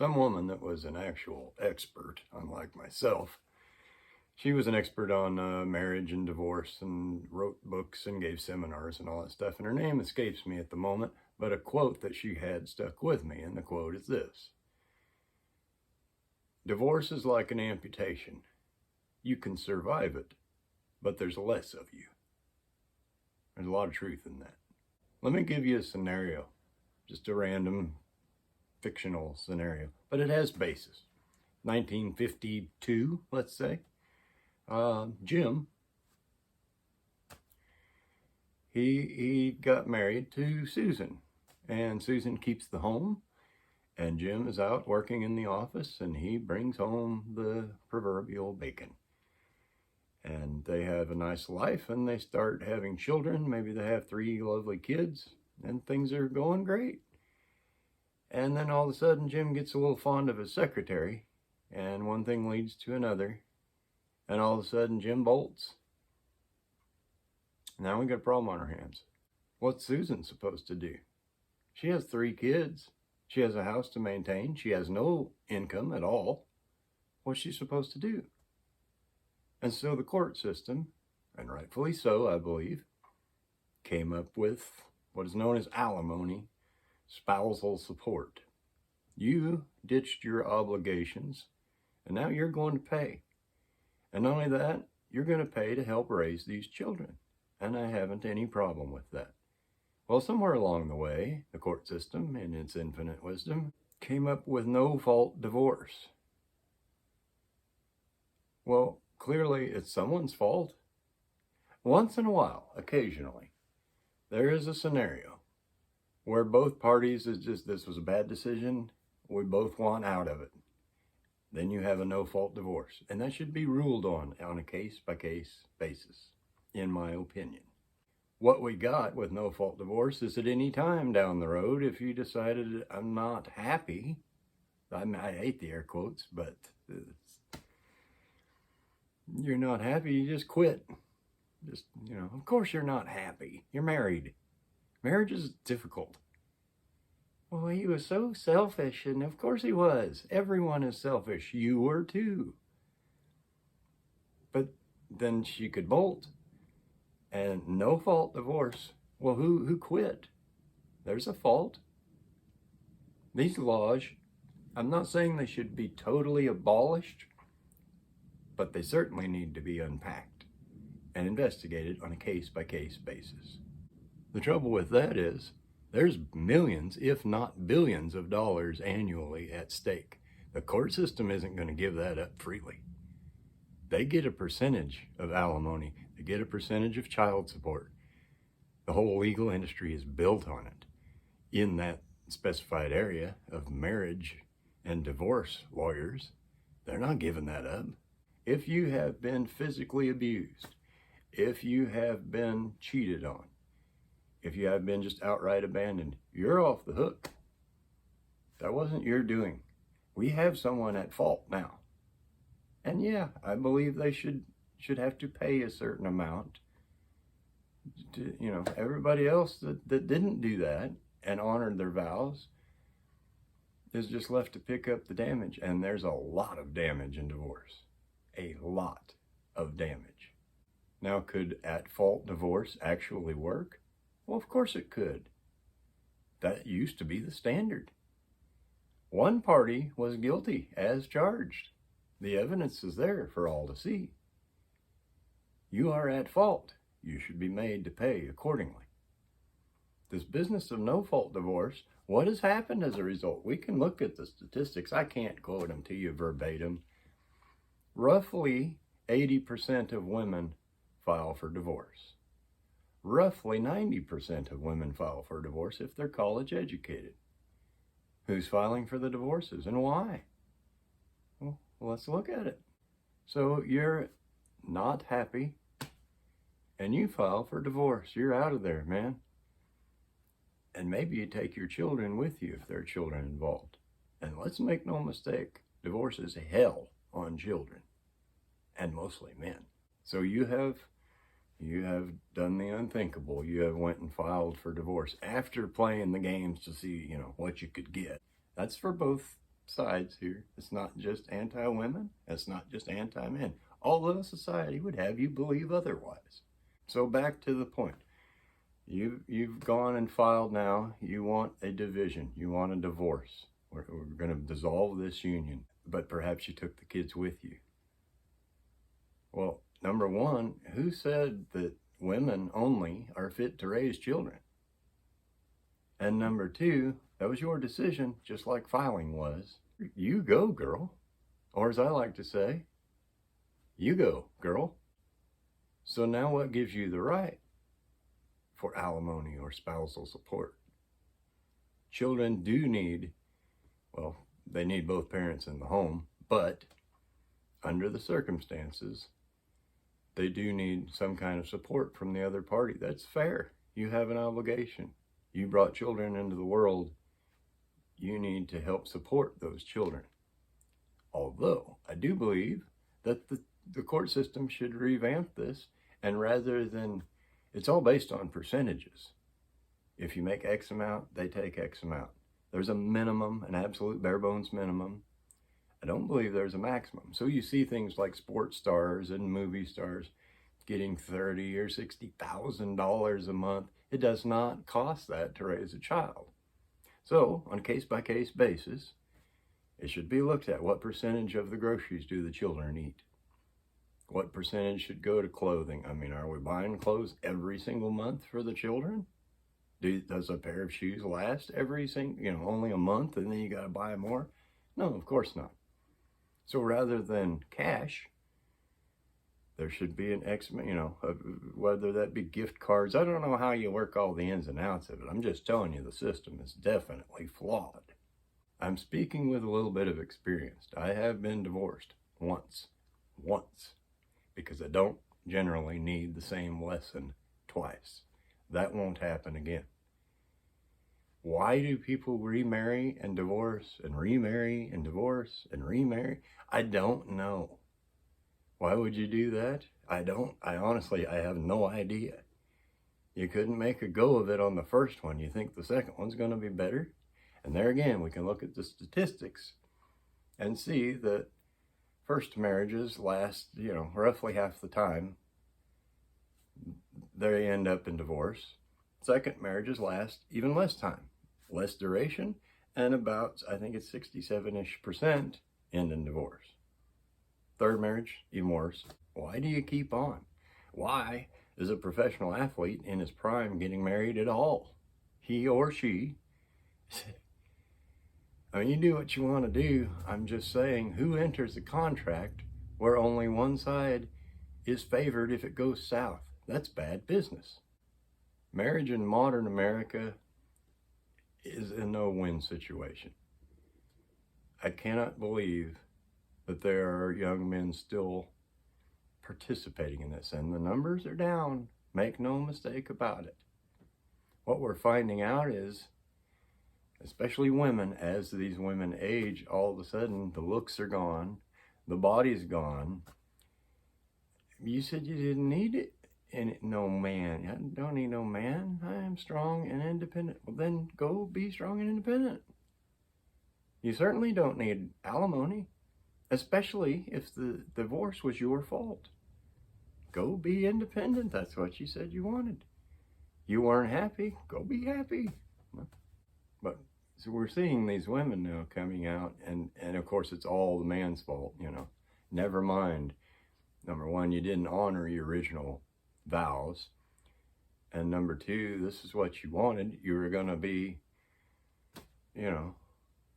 some woman that was an actual expert, unlike myself. She was an expert on marriage and divorce and wrote books and gave seminars and all that stuff. And her name escapes me at the moment, but a quote that she had stuck with me. And the quote is this: "Divorce is like an amputation. You can survive it, but there's less of you." There's a lot of truth in that. Let me give you a scenario, just a random fictional scenario, but it has basis. 1952, let's say. Jim, he got married to Susan, and Susan keeps the home, and Jim is out working in the office, and he brings home the proverbial bacon. And they have a nice life, and they start having children. Maybe they have 3 lovely kids, and things are going great. And then all of a sudden, Jim gets a little fond of his secretary, and one thing leads to another. And all of a sudden, Jim bolts. Now we got a problem on our hands. What's Susan supposed to do? She has 3 kids. She has a house to maintain. She has no income at all. What's she supposed to do? And so the court system, and rightfully so, I believe, came up with what is known as alimony, spousal support. You ditched your obligations, and now you're going to pay. And not only that, you're going to pay to help raise these children. And I haven't any problem with that. Well, somewhere along the way, the court system, in its infinite wisdom, came up with no-fault divorce. Well, clearly it's someone's fault. Once in a while, occasionally, there is a scenario where both parties is just, this was a bad decision, we both want out of it. Then you have a no-fault divorce. And that should be ruled on a case-by-case basis, in my opinion. What we got with no-fault divorce is at any time down the road, if you decided I'm not happy, I hate the air quotes, but you're not happy, you just quit. Just, of course you're not happy. You're married. Marriage is difficult. Well, he was so selfish, and of course he was. Everyone is selfish. You were too. But then she could bolt. And no-fault divorce. Well, who quit? There's a fault. These laws, I'm not saying they should be totally abolished, but they certainly need to be unpacked and investigated on a case-by-case basis. The trouble with that is, there's millions, if not billions of dollars annually at stake. The court system isn't going to give that up freely. They get a percentage of alimony. They get a percentage of child support. The whole legal industry is built on it. In that specified area of marriage and divorce lawyers, they're not giving that up. If you have been physically abused, if you have been cheated on, if you have been just outright abandoned, you're off the hook. That wasn't your doing. We have someone at fault now. And yeah, I believe they should have to pay a certain amount to, everybody else that didn't do that and honored their vows is just left to pick up the damage. And there's a lot of damage in divorce. A lot of damage. Now, could at-fault divorce actually work? Well, of course it could. That used to be the standard. One party was guilty as charged. The evidence is there for all to see. You are at fault. You should be made to pay accordingly. This business of no-fault divorce, what has happened as a result? We can look at the statistics. I can't quote them to you verbatim. Roughly 80% of women file for divorce. Roughly 90% of women file for divorce if they're college educated. Who's filing for the divorces and why? Well, let's look at it. So you're not happy and you file for divorce. You're out of there, man. And maybe you take your children with you if there are children involved. And let's make no mistake, divorce is hell on children, and mostly men. So you have done the unthinkable. You have went and filed for divorce after playing the games to see, what you could get. That's for both sides here. It's not just anti-women. It's not just anti-men. Although society would have you believe otherwise. So back to the point. You've gone and filed now. You want a division. You want a divorce. We're going to dissolve this union. But perhaps you took the kids with you. Well, number one, who said that women only are fit to raise children? And number two, that was your decision, just like filing was. You go, girl. Or as I like to say, you go, girl. So now what gives you the right for alimony or spousal support? Children do need, well, they need both parents in the home, but under the circumstances, they do need some kind of support from the other party. That's fair. You have an obligation. You brought children into the world. You need to help support those children. Although I do believe that the court system should revamp this, and rather than, it's all based on percentages. If you make X amount, they take X amount. There's a minimum, an absolute bare bones minimum. I don't believe there's a maximum. So you see things like sports stars and movie stars getting $30,000 or $60,000 a month. It does not cost that to raise a child. So on a case-by-case basis, it should be looked at. What percentage of the groceries do the children eat? What percentage should go to clothing? I mean, are we buying clothes every single month for the children? Does a pair of shoes last every single, only a month and then you got to buy more? No, of course not. So rather than cash, there should be an X, whether that be gift cards. I don't know how you work all the ins and outs of it. I'm just telling you the system is definitely flawed. I'm speaking with a little bit of experience. I have been divorced once, because I don't generally need the same lesson twice. That won't happen again. Why do people remarry and divorce and remarry and divorce and remarry? I don't know. Why would you do that? I honestly, I have no idea. You couldn't make a go of it on the first one. You think the second one's going to be better? And there again, we can look at the statistics and see that first marriages last, roughly half the time. They end up in divorce. Second marriages last even less time, less duration, and about, I think it's 67-ish% end in divorce. Third marriage, even worse. Why do you keep on? Why is a professional athlete in his prime getting married at all? He or she. I mean, you do what you want to do. I'm just saying, who enters a contract where only one side is favored if it goes south? That's bad business. Marriage in modern America is a no-win situation. I cannot believe that there are young men still participating in this, and the numbers are down. Make no mistake about it. What we're finding out is, especially women, as these women age, all of a sudden the looks are gone, the body's gone. You said you didn't need it. And no man. I don't need no man. I am strong and independent. Well, then go be strong and independent. You certainly don't need alimony, especially if the divorce was your fault. Go be independent. That's what you said you wanted. You weren't happy. Go be happy. But so we're seeing these women now coming out, and of course it's all the man's fault, Never mind. Number one, you didn't honor your original vows, and number two, this is what you wanted. You were going to be,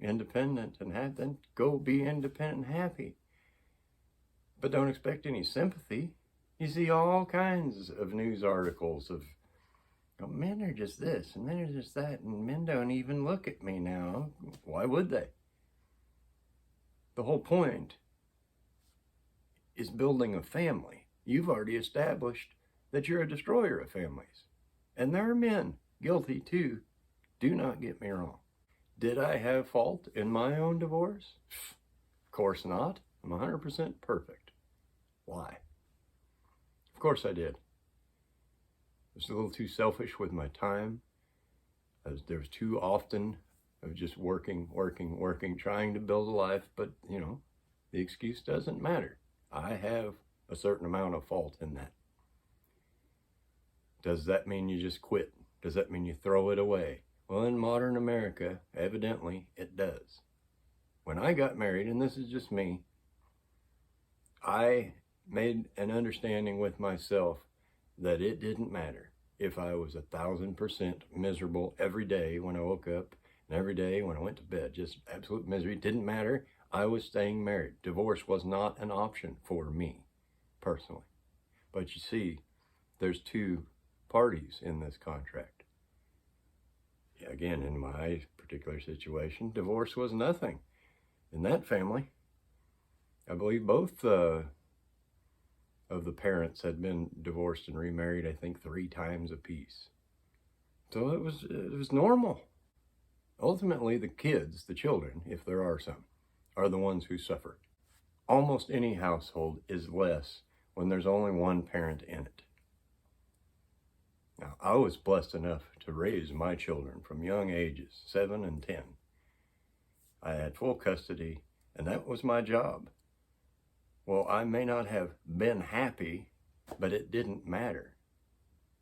independent and then go be independent and happy. But don't expect any sympathy. You see all kinds of news articles of, men are just this and men are just that, and men don't even look at me now. Why would they? The whole point is building a family. You've already established that you're a destroyer of families. And there are men guilty too. Do not get me wrong. Did I have fault in my own divorce? Of course not. I'm 100% perfect. Why? Of course I did. I was a little too selfish with my time. There was too often of just working, trying to build a life, but the excuse doesn't matter. I have a certain amount of fault in that. Does that mean you just quit? Does that mean you throw it away? Well, in modern America, evidently, it does. When I got married, and this is just me, I made an understanding with myself that it didn't matter if I was 1,000% miserable every day when I woke up and every day when I went to bed. Just absolute misery. It didn't matter. I was staying married. Divorce was not an option for me, personally. But you see, there's two parties in this contract. Again, in my particular situation, divorce was nothing. In that family, I believe both of the parents had been divorced and remarried, I think 3 times apiece. So it was normal. Ultimately, the kids, the children, if there are some, are the ones who suffer. Almost any household is less when there's only one parent in it. Now, I was blessed enough to raise my children from young ages, 7 and 10. I had full custody, and that was my job. Well, I may not have been happy, but it didn't matter.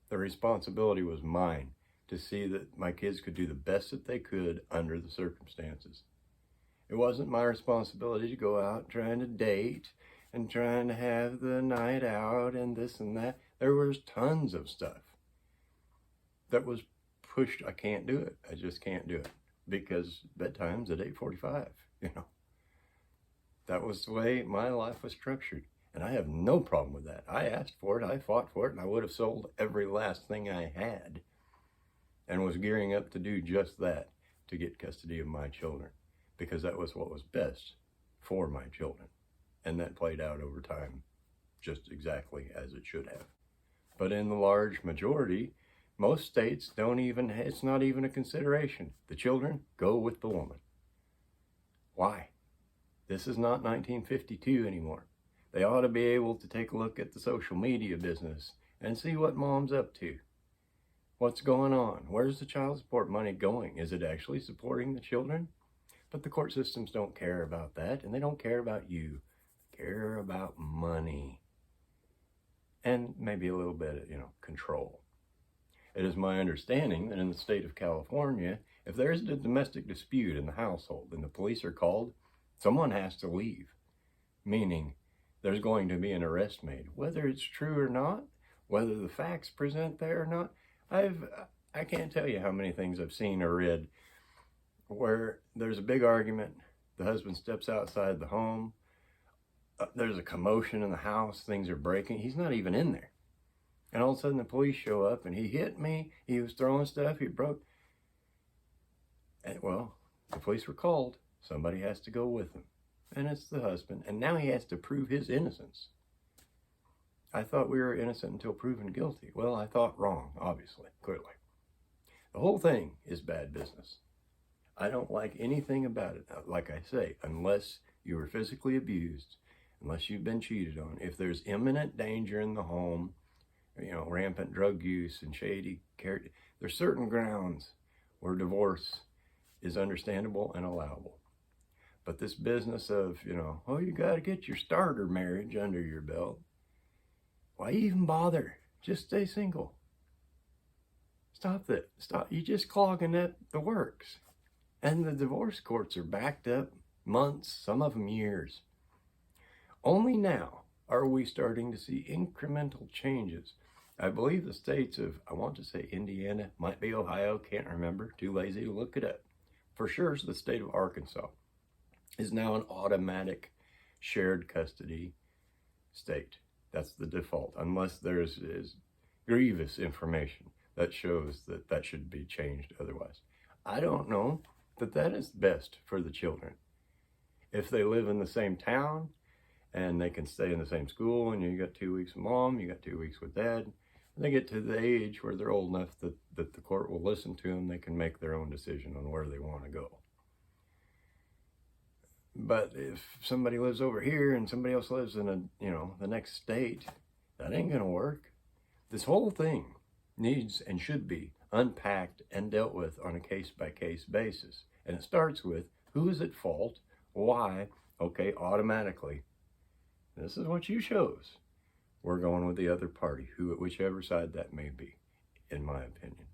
The responsibility was mine to see that my kids could do the best that they could under the circumstances. It wasn't my responsibility to go out trying to date and trying to have the night out and this and that. There was tons of stuff that was pushed. I can't do it. I just can't do it because bedtime's at 8:45, That was the way my life was structured. And I have no problem with that. I asked for it, I fought for it, and I would have sold every last thing I had and was gearing up to do just that, to get custody of my children, because that was what was best for my children. And that played out over time just exactly as it should have. But in the large majority, most states it's not even a consideration. The children go with the woman. Why? This is not 1952 anymore. They ought to be able to take a look at the social media business and see what mom's up to. What's going on? Where's the child support money going? Is it actually supporting the children? But the court systems don't care about that, and they don't care about you. They care about money. And maybe a little bit of, control. It is my understanding that in the state of California, if there's a domestic dispute in the household and the police are called, someone has to leave, meaning there's going to be an arrest made. Whether it's true or not, whether the facts present there or not, I can't tell you how many things I've seen or read where there's a big argument, the husband steps outside the home, there's a commotion in the house, things are breaking, he's not even in there. And all of a sudden the police show up and he hit me, he was throwing stuff, he broke. And well, the police were called. Somebody has to go with him, and it's the husband, and now he has to prove his innocence. I thought we were innocent until proven guilty. Well, I thought wrong, obviously, clearly. The whole thing is bad business. I don't like anything about it. Like I say, unless you were physically abused, unless you've been cheated on, if there's imminent danger in the home, rampant drug use and shady character, there's certain grounds where divorce is understandable and allowable. But this business of, you got to get your starter marriage under your belt. Why even bother? Just stay single. Stop that. Stop. You're just clogging up the works. And the divorce courts are backed up months, some of them years. Only now are we starting to see incremental changes. I believe the states of, I want to say Indiana, might be Ohio, can't remember, too lazy to look it up. For sure, it's the state of Arkansas is now an automatic shared custody state. That's the default, unless there's grievous information that shows that should be changed otherwise. I don't know that is best for the children. If they live in the same town and they can stay in the same school, and you got 2 weeks with mom, you got 2 weeks with dad, and they get to the age where they're old enough that the court will listen to them, they can make their own decision on where they want to go. But if somebody lives over here and somebody else lives in the next state, that ain't gonna work. This whole thing needs and should be unpacked and dealt with on a case-by-case basis. And it starts with, who's at fault? Why? Okay, automatically. This is what you chose. We're going with the other party, whichever side that may be, in my opinion.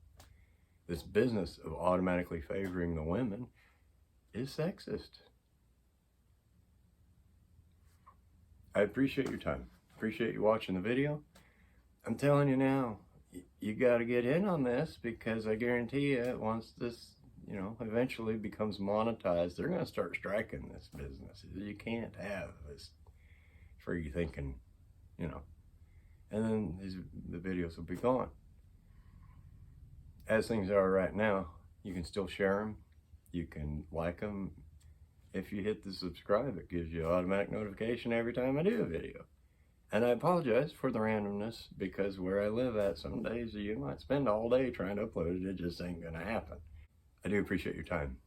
This business of automatically favoring the women is sexist. I appreciate your time. Appreciate you watching the video. I'm telling you now, you got to get in on this, because I guarantee you, once this, eventually becomes monetized, they're going to start striking this business. You can't have this free thinking, and then the videos will be gone. As things are right now, you can still share them. You can like them. If you hit the subscribe, it gives you an automatic notification every time I do a video. And I apologize for the randomness, because where I live at, some days you might spend all day trying to upload it. It just ain't going to happen. I do appreciate your time.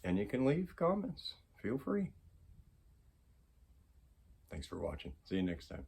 And you can leave comments. Feel free. Thanks for watching. See you next time.